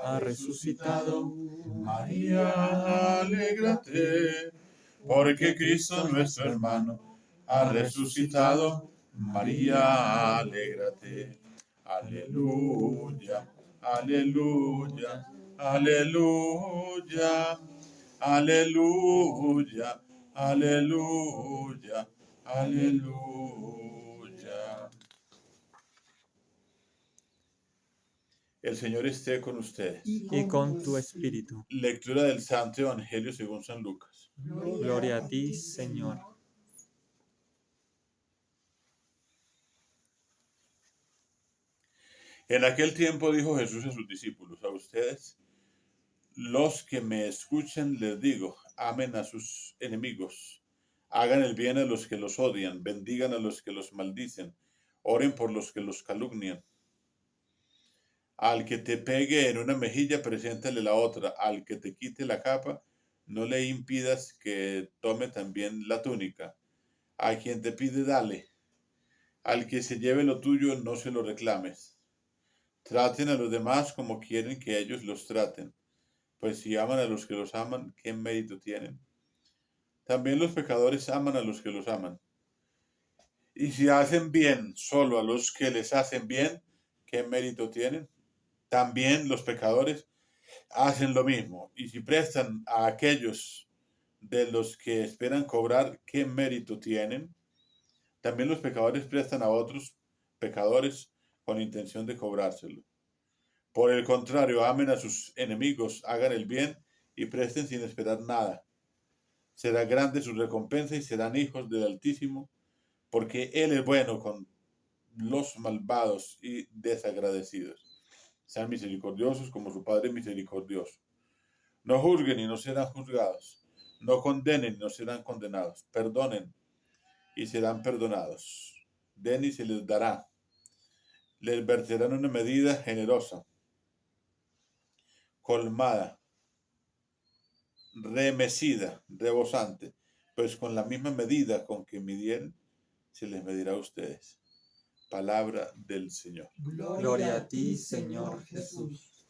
ha resucitado. María, alégrate, porque Cristo nuestro hermano ha resucitado. María, alégrate. Aleluya, aleluya, aleluya, aleluya, aleluya, aleluya. El Señor esté con ustedes. Y con tu espíritu. Lectura del Santo Evangelio según San Lucas. Gloria a ti, Señor. En aquel tiempo dijo Jesús a sus discípulos: a ustedes, los que me escuchan, les digo, amen a sus enemigos, hagan el bien a los que los odian, bendigan a los que los maldicen, oren por los que los calumnian. Al que te pegue en una mejilla, preséntale la otra. Al que te quite la capa, no le impidas que tome también la túnica. A quien te pide, dale. Al que se lleve lo tuyo, no se lo reclames. Traten a los demás como quieren que ellos los traten, pues si aman a los que los aman, ¿qué mérito tienen? También los pecadores aman a los que los aman. Y si hacen bien solo a los que les hacen bien, ¿qué mérito tienen? También los pecadores hacen lo mismo. Y si prestan a aquellos de los que esperan cobrar, ¿qué mérito tienen? También los pecadores prestan a otros pecadores con intención de cobrárselo. Por el contrario, amen a sus enemigos, hagan el bien y presten sin esperar nada. Será grande su recompensa y serán hijos del Altísimo, porque Él es bueno con los malvados y desagradecidos. Sean misericordiosos como su Padre es misericordioso. No juzguen y no serán juzgados. No condenen y no serán condenados. Perdonen y serán perdonados. Den y se les dará. Les verterán una medida generosa, colmada, remecida, rebosante, pues con la misma medida con que midieron, se les medirá a ustedes. Palabra del Señor. Gloria a ti, Señor Jesús.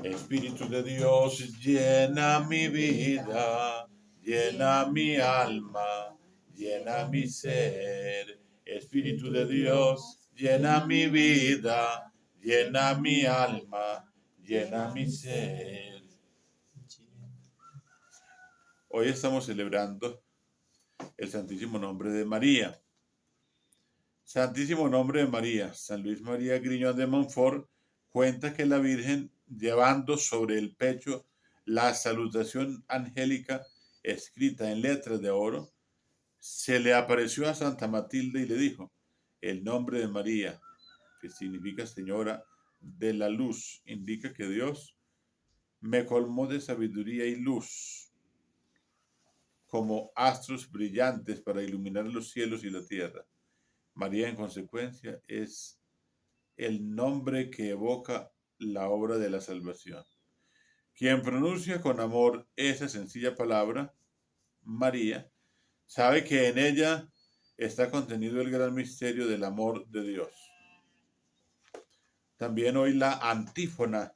Espíritu de Dios, llena mi vida, llena mi alma, llena mi ser. Espíritu de Dios, llena mi vida, llena mi alma, llena mi ser. Hoy estamos celebrando el Santísimo Nombre de María. Santísimo Nombre de María. San Luis María Griñón de Montfort cuenta que la Virgen, llevando sobre el pecho la salutación angélica escrita en letras de oro, se le apareció a Santa Matilde y le dijo: el nombre de María, que significa Señora de la Luz, indica que Dios me colmó de sabiduría y luz, como astros brillantes para iluminar los cielos y la tierra. María, en consecuencia, es el nombre que evoca la obra de la salvación. Quien pronuncia con amor esa sencilla palabra, María, sabe que en ella está contenido el gran misterio del amor de Dios. También hoy la antífona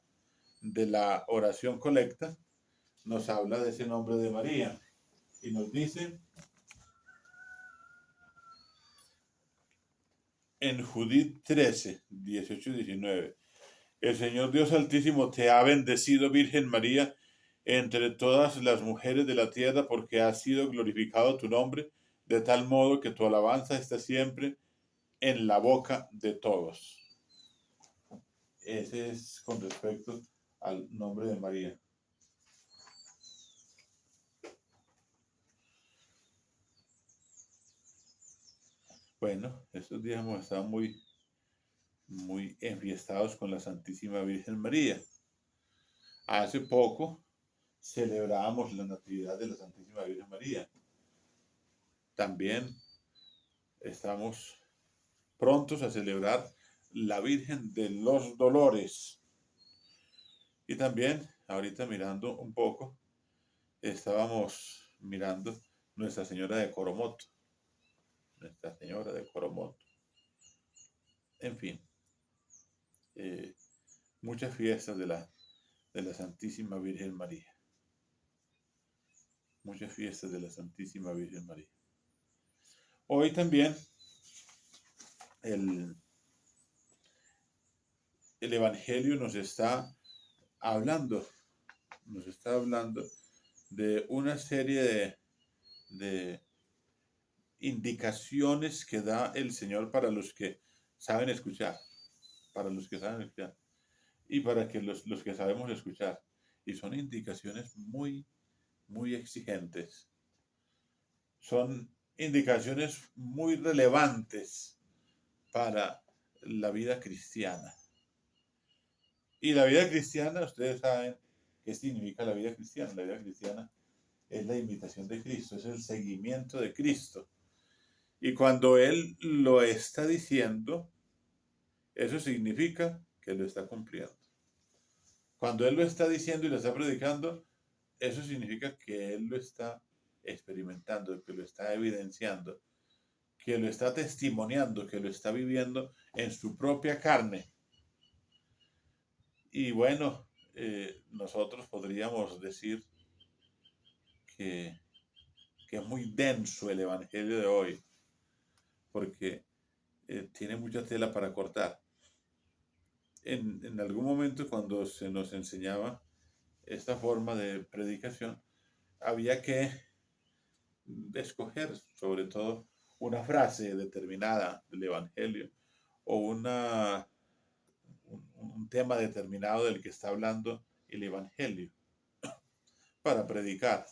de la oración colecta nos habla de ese nombre de María y nos dice en Judith 13, 18 y 19: el Señor Dios Altísimo te ha bendecido, Virgen María, entre todas las mujeres de la tierra, porque ha sido glorificado tu nombre, de tal modo que tu alabanza está siempre en la boca de todos. Ese es con respecto al nombre de María. Bueno, estos días hemos estado muy enfiestados con la Santísima Virgen María. Hace poco celebrábamos la Natividad de la Santísima Virgen María. También estamos prontos a celebrar la Virgen de los Dolores. Y también, ahorita mirando un poco, estábamos mirando Nuestra Señora de Coromoto. Nuestra Señora de Coromoto. En fin, muchas fiestas de la Santísima Virgen María. Muchas fiestas de la Santísima Virgen María. Hoy también el Evangelio nos está hablando de una serie de indicaciones que da el Señor para los que saben escuchar, y para que los que sabemos escuchar. Y son indicaciones muy, muy exigentes. Son indicaciones muy relevantes para la vida cristiana. Y la vida cristiana, ustedes saben qué significa la vida cristiana. La vida cristiana es la imitación de Cristo, es el seguimiento de Cristo. Y cuando Él lo está diciendo, eso significa que lo está cumpliendo. Cuando Él lo está diciendo y lo está predicando, eso significa que Él lo está experimentando, que lo está evidenciando, que lo está testimoniando, que lo está viviendo en su propia carne. Y bueno, nosotros podríamos decir que es muy denso el Evangelio de hoy, porque tiene mucha tela para cortar. En algún momento, cuando se nos enseñaba esta forma de predicación, había que escoger sobre todo una frase determinada del Evangelio o un tema determinado del que está hablando el Evangelio para predicar.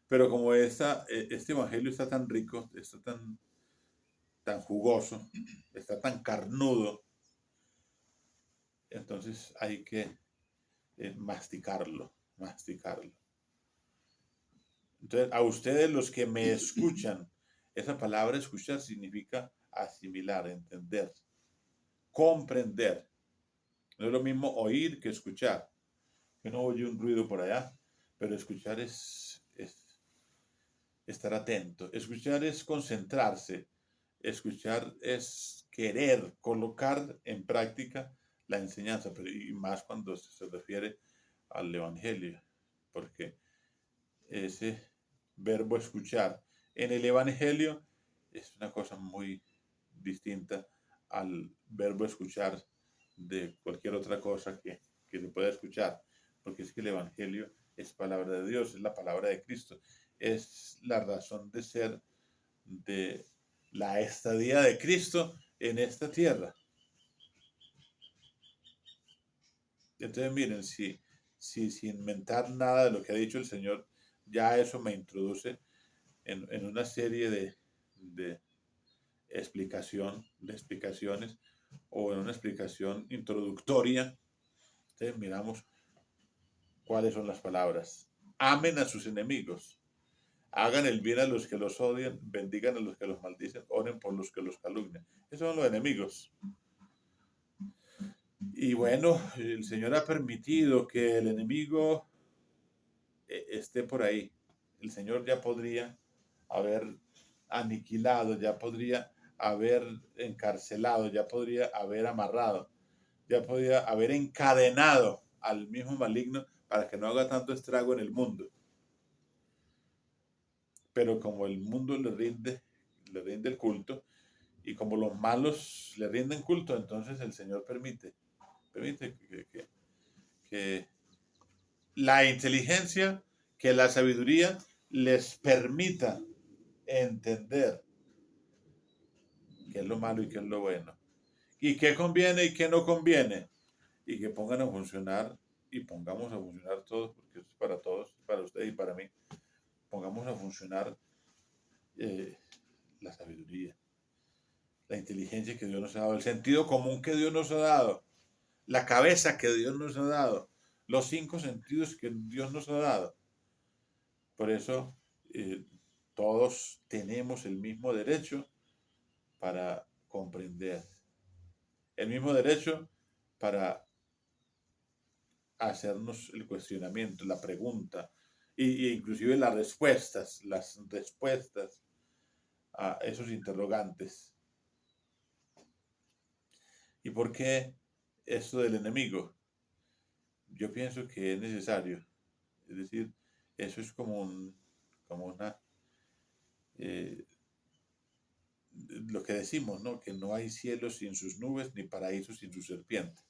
Pero como este Evangelio está tan rico, está tan jugoso, está tan carnudo, entonces hay que masticarlo. Entonces, a ustedes los que me escuchan, esa palabra escuchar significa asimilar, entender, comprender. No es lo mismo oír que escuchar. Uno oye un ruido por allá, pero escuchar es estar atento. Escuchar es concentrarse. Escuchar es querer colocar en práctica la enseñanza, pero y más cuando se refiere al Evangelio, porque ese verbo escuchar en el Evangelio es una cosa muy distinta al verbo escuchar de cualquier otra cosa que se pueda escuchar, porque es que el Evangelio es palabra de Dios, es la palabra de Cristo, es la razón de ser de la estadía de Cristo en esta tierra. Entonces miren, si sin inventar nada de lo que ha dicho el Señor, ya eso me introduce en una serie de explicaciones o en una explicación introductoria. Entonces miramos cuáles son las palabras. Amen a sus enemigos, hagan el bien a los que los odian, bendigan a los que los maldicen, oren por los que los calumnian. Esos son los enemigos. Y bueno, el Señor ha permitido que el enemigo esté por ahí. El Señor ya podría haber aniquilado, ya podría haber encarcelado, ya podría haber amarrado, ya podría haber encadenado al mismo maligno para que no haga tanto estrago en el mundo. Pero como el mundo le rinde el culto, y como los malos le rinden culto, entonces el Señor permite que la inteligencia, que la sabiduría les permita entender qué es lo malo y qué es lo bueno, y qué conviene y qué no conviene, y que pongan a funcionar y pongamos a funcionar todos, porque es para todos, para usted y para mí, pongamos a funcionar la sabiduría, la inteligencia que Dios nos ha dado, el sentido común que Dios nos ha dado, la cabeza que Dios nos ha dado, los 5 sentidos que Dios nos ha dado. Por eso todos tenemos el mismo derecho para comprender, el mismo derecho para hacernos el cuestionamiento, la pregunta, e inclusive las respuestas a esos interrogantes. ¿Y por qué esto del enemigo? Yo pienso que es necesario. Es decir, eso es como una, eh, lo que decimos, ¿no? Que no hay cielo sin sus nubes, ni paraíso sin su serpiente.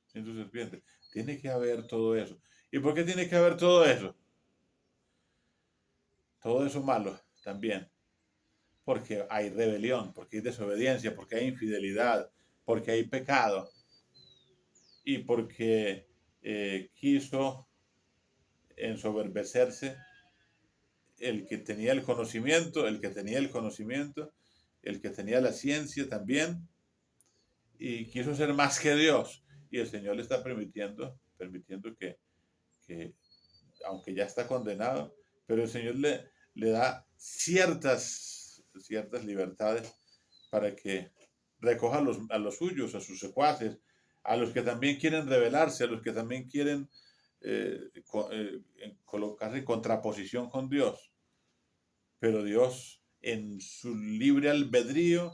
Sin su serpiente. Tiene que haber todo eso. ¿Y por qué tiene que haber todo eso? Todo eso malo también. Porque hay rebelión, porque hay desobediencia, porque hay infidelidad, porque hay pecado. Y porque quiso ensoberbecerse el que tenía el conocimiento, el que tenía el conocimiento, el que tenía la ciencia también, y quiso ser más que Dios. Y el Señor le está permitiendo que aunque ya está condenado, pero el Señor le da ciertas libertades para que recoja a los suyos, a sus secuaces, a los que también quieren rebelarse, a los que también quieren colocarse en contraposición con Dios. Pero Dios, en su libre albedrío,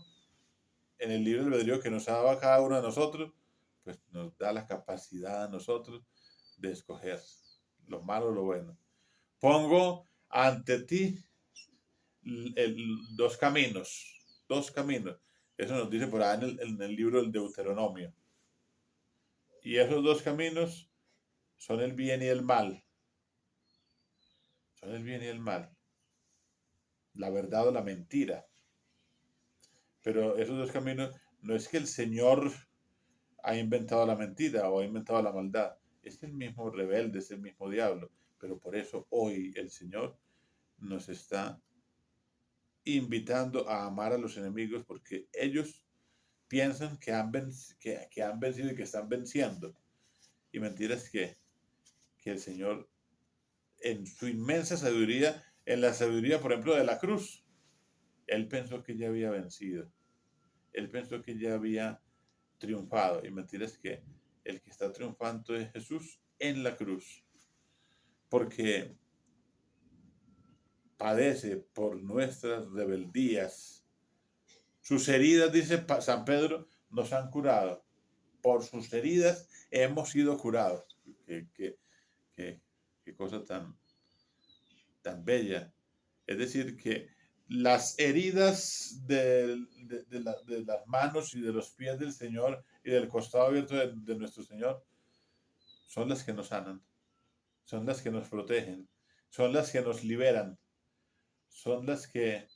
en el libre albedrío que nos ha dado a cada uno de nosotros, pues nos da la capacidad a nosotros de escoger lo malo o lo bueno. Pongo ante ti dos caminos, dos caminos. Eso nos dice por ahí en el libro del Deuteronomio. Y esos dos caminos son el bien y el mal. Son el bien y el mal. La verdad o la mentira. Pero esos dos caminos no es que el Señor ha inventado la mentira o ha inventado la maldad. Es el mismo rebelde, es el mismo diablo. Pero por eso hoy el Señor nos está invitando a amar a los enemigos porque ellos piensan que han vencido y que están venciendo. Y mentira es que el Señor, en su inmensa sabiduría, en la sabiduría, por ejemplo, de la cruz, Él pensó que ya había vencido. Él pensó que ya había triunfado. Y mentira es que el que está triunfando es Jesús en la cruz. Porque padece por nuestras rebeldías. Sus heridas, dice San Pedro, nos han curado. Por sus heridas hemos sido curados. Qué cosa tan bella. Es decir, que las heridas de las manos y de los pies del Señor y del costado abierto de nuestro Señor son las que nos sanan, son las que nos protegen, son las que nos liberan, son las que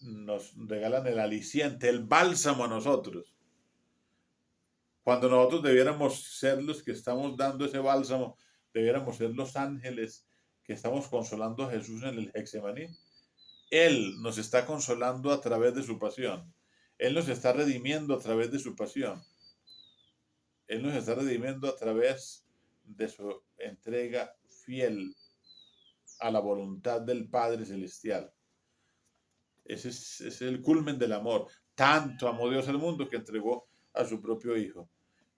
nos regalan el aliciente, el bálsamo a nosotros. Cuando nosotros debiéramos ser los que estamos dando ese bálsamo, debiéramos ser los ángeles que estamos consolando a Jesús en el Hexemaní. Él nos está consolando a través de su pasión. Él nos está redimiendo a través de su pasión. Él nos está redimiendo a través de su entrega fiel a la voluntad del Padre Celestial. Ese es el culmen del amor. Tanto amó Dios al mundo que entregó a su propio Hijo.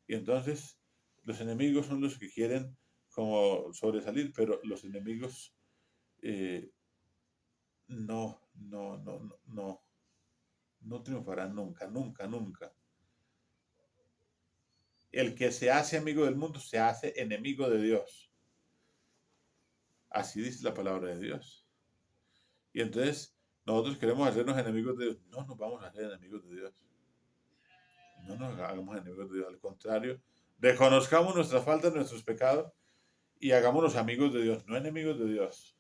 Y entonces los enemigos son los que quieren como sobresalir, pero los enemigos no, no, no, no, no, no triunfarán nunca, nunca, nunca. El que se hace amigo del mundo se hace enemigo de Dios. Así dice la palabra de Dios. Y entonces nosotros queremos hacernos enemigos de Dios. No nos vamos a hacer enemigos de Dios. No nos hagamos enemigos de Dios. Al contrario, reconozcamos nuestras faltas, nuestros pecados y hagámonos amigos de Dios, no enemigos de Dios.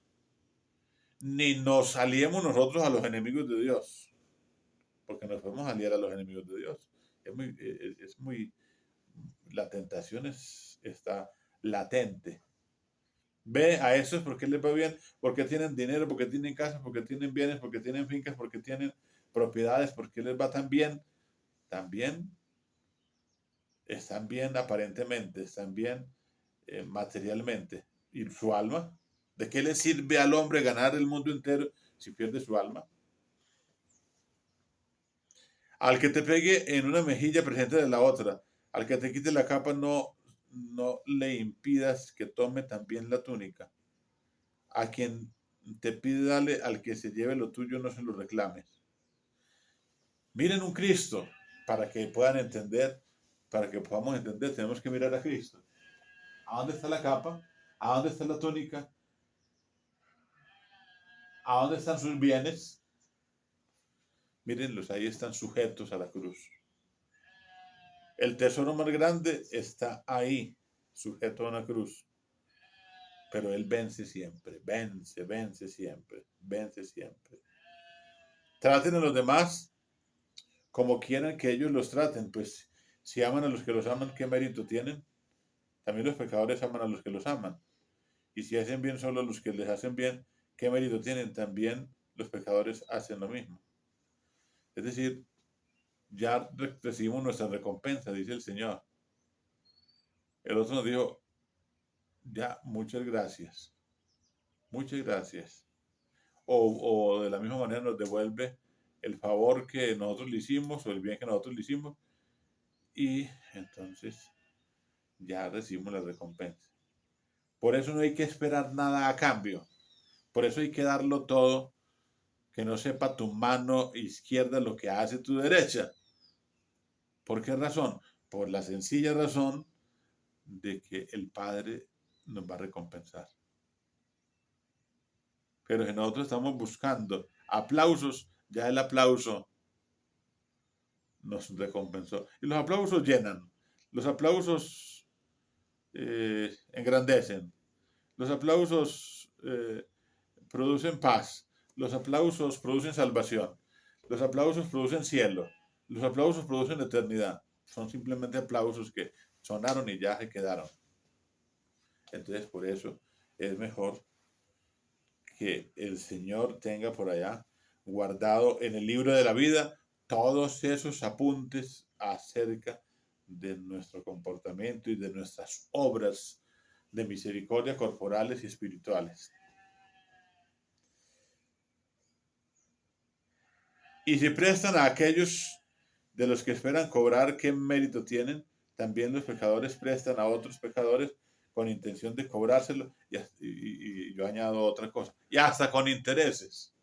Ni nos aliemos nosotros a los enemigos de Dios, porque nos podemos aliar a los enemigos de Dios. La tentación está latente. Ve a esos porque les va bien, porque tienen dinero, porque tienen casas, porque tienen bienes, porque tienen fincas, porque tienen propiedades, porque les va tan bien. También están bien aparentemente, están bien materialmente. ¿Y su alma? ¿De qué le sirve al hombre ganar el mundo entero si pierde su alma? Al que te pegue en una mejilla, presente de la otra. Al que te quite la capa, no le impidas que tome también la túnica. A quien te pide dale, al que se lleve lo tuyo no se lo reclames. Miren un Cristo para que puedan entender, para que podamos entender, tenemos que mirar a Cristo. ¿A dónde está la capa? ¿A dónde está la túnica? ¿A dónde están sus bienes? Mírenlos, ahí están sujetos a la cruz. El tesoro más grande está ahí, sujeto a una cruz. Pero Él vence siempre, vence siempre, vence siempre. Traten a los demás como quieran que ellos los traten, pues si aman a los que los aman, ¿qué mérito tienen? También los pecadores aman a los que los aman. Y si hacen bien solo a los que les hacen bien, ¿qué mérito tienen? También los pecadores hacen lo mismo. Es decir, ya recibimos nuestra recompensa, dice el Señor. El otro nos dijo, ya, muchas gracias, muchas gracias. O de la misma manera nos devuelve el favor que nosotros le hicimos o el bien que nosotros le hicimos y entonces ya recibimos la recompensa. Por eso no hay que esperar nada a cambio. Por eso hay que darlo todo, que no sepa tu mano izquierda lo que hace tu derecha. ¿Por qué razón? Por la sencilla razón de que el Padre nos va a recompensar. Pero si nosotros estamos buscando aplausos, ya el aplauso nos recompensó. Y los aplausos llenan, los aplausos engrandecen, los aplausos producen paz, los aplausos producen salvación, los aplausos producen cielo, los aplausos producen eternidad. Son simplemente aplausos que sonaron y ya se quedaron. Entonces, por eso es mejor que el Señor tenga por allá guardado en el libro de la vida todos esos apuntes acerca de nuestro comportamiento y de nuestras obras de misericordia corporales y espirituales. Y si prestan a aquellos de los que esperan cobrar, ¿qué mérito tienen? También los pecadores prestan a otros pecadores con intención de cobrárselo. Y yo añado otra cosa. Y hasta con intereses.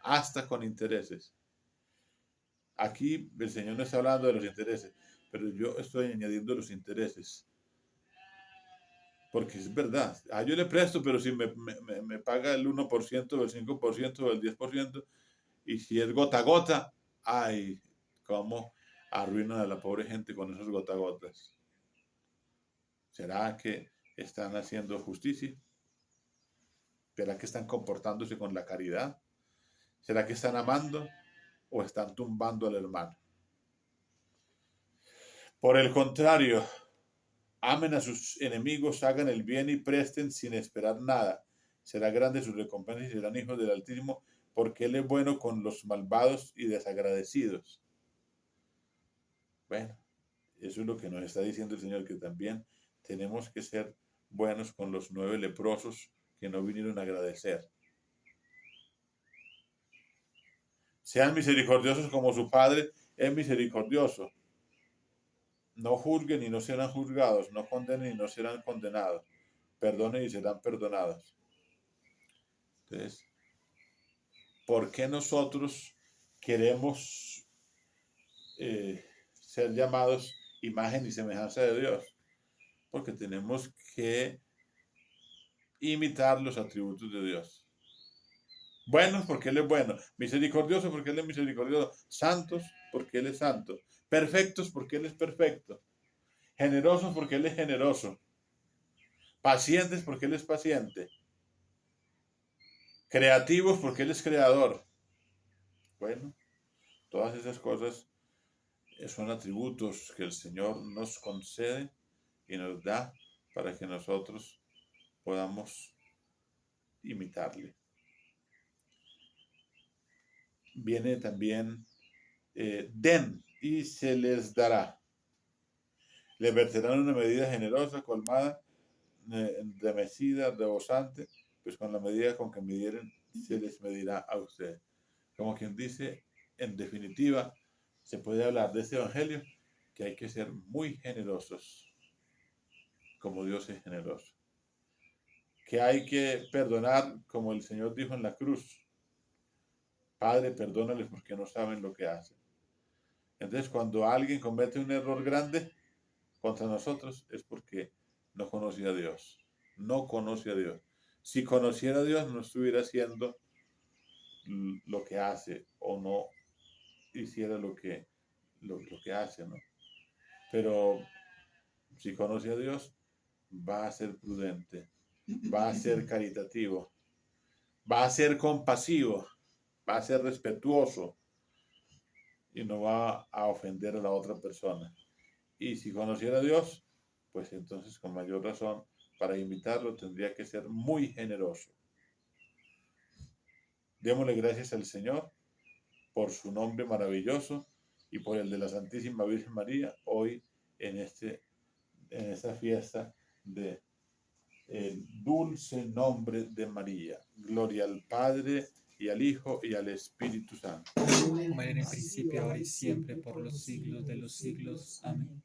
Hasta con intereses. Aquí el Señor no está hablando de los intereses, pero yo estoy añadiendo los intereses. Porque es verdad, yo le presto, pero si me paga el 1%, el 5%, el 10%, y si es gota a gota, ay, cómo arruinan a la pobre gente con esos gota a gotas. ¿Será que están haciendo justicia? ¿Será que están comportándose con la caridad? ¿Será que están amando o están tumbando al hermano? Por el contrario, amen a sus enemigos, hagan el bien y presten sin esperar nada. Será grande su recompensa y serán hijos del Altísimo, porque Él es bueno con los malvados y desagradecidos. Bueno, eso es lo que nos está diciendo el Señor, que también tenemos que ser buenos con los 9 leprosos que no vinieron a agradecer. Sean misericordiosos como su Padre es misericordioso. No juzguen y no serán juzgados, no condenen y no serán condenados. Perdonen y serán perdonados. Entonces, ¿por qué nosotros queremos ser llamados imagen y semejanza de Dios? Porque tenemos que imitar los atributos de Dios. Buenos porque Él es bueno, misericordioso porque Él es misericordioso, santos porque Él es santo, perfectos porque Él es perfecto, generosos porque Él es generoso, pacientes porque Él es paciente, creativos porque Él es creador. Bueno, todas esas cosas son atributos que el Señor nos concede y nos da para que nosotros podamos imitarle. Viene también, den y se les dará. Le verterán una medida generosa, colmada, remecida, rebosante, pues con la medida con que midieren se les medirá a ustedes. Como quien dice, en definitiva, se puede hablar de este evangelio que hay que ser muy generosos, como Dios es generoso. Que hay que perdonar, como el Señor dijo en la cruz. Padre, perdónales porque no saben lo que hacen. Entonces, cuando alguien comete un error grande contra nosotros, es porque no conoce a Dios. No conoce a Dios. Si conociera a Dios, no estuviera haciendo lo que hace o no hiciera lo que hace, ¿no? Pero si conoce a Dios, va a ser prudente, va a ser caritativo, va a ser compasivo, va a ser respetuoso y no va a ofender a la otra persona. Y si conociera a Dios, pues entonces con mayor razón, para invitarlo tendría que ser muy generoso. Démosle gracias al Señor por su nombre maravilloso y por el de la Santísima Virgen María hoy en esta fiesta de el dulce nombre de María. Gloria al Padre y al Hijo y al Espíritu Santo. Como era en el principio, ahora y siempre, por los siglos de los siglos. Amén.